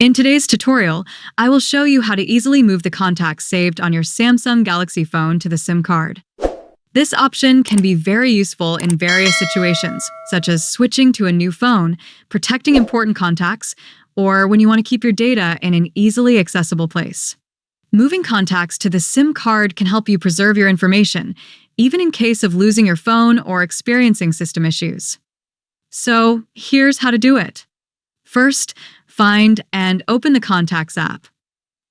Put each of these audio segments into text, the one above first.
In today's tutorial, I will show you how to easily move the contacts saved on your Samsung Galaxy phone to the SIM card. This option can be very useful in various situations, such as switching to a new phone, protecting important contacts, or when you want to keep your data in an easily accessible place. Moving contacts to the SIM card can help you preserve your information, even in case of losing your phone or experiencing system issues. So, here's how to do it. First, find and open the Contacts app.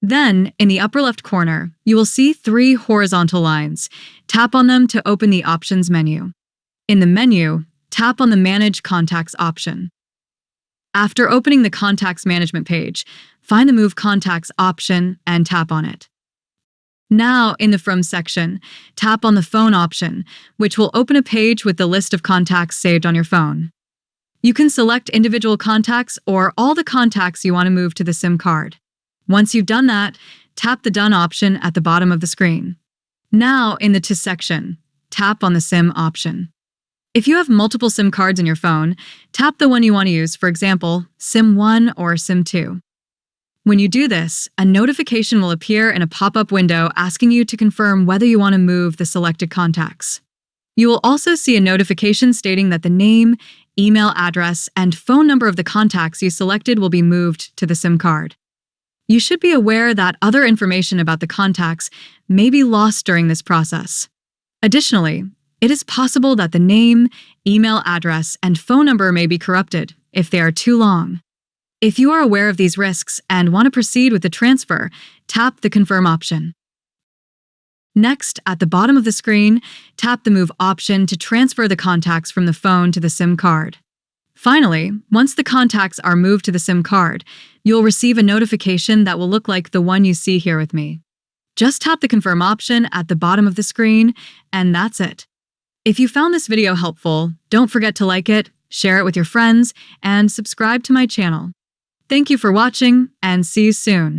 Then, in the upper left corner, you will see 3 horizontal lines. Tap on them to open the Options menu. In the menu, tap on the Manage Contacts option. After opening the Contacts Management page, find the Move Contacts option and tap on it. Now, in the From section, tap on the Phone option, which will open a page with the list of contacts saved on your phone. You can select individual contacts or all the contacts you want to move to the SIM card. Once you've done that, tap the Done option at the bottom of the screen. Now, in the To section, tap on the SIM option. If you have multiple SIM cards in your phone, tap the one you want to use, for example, SIM 1 or SIM 2. When you do this, a notification will appear in a pop-up window asking you to confirm whether you want to move the selected contacts. You will also see a notification stating that the name, email address, and phone number of the contacts you selected will be moved to the SIM card. You should be aware that other information about the contacts may be lost during this process. Additionally, it is possible that the name, email address, and phone number may be corrupted if they are too long. If you are aware of these risks and want to proceed with the transfer, tap the Confirm option. Next, at the bottom of the screen, tap the Move option to transfer the contacts from the phone to the SIM card. Finally, once the contacts are moved to the SIM card, you'll receive a notification that will look like the one you see here with me. Just tap the Confirm option at the bottom of the screen, and that's it. If you found this video helpful, don't forget to like it, share it with your friends, and subscribe to my channel. Thank you for watching, and see you soon.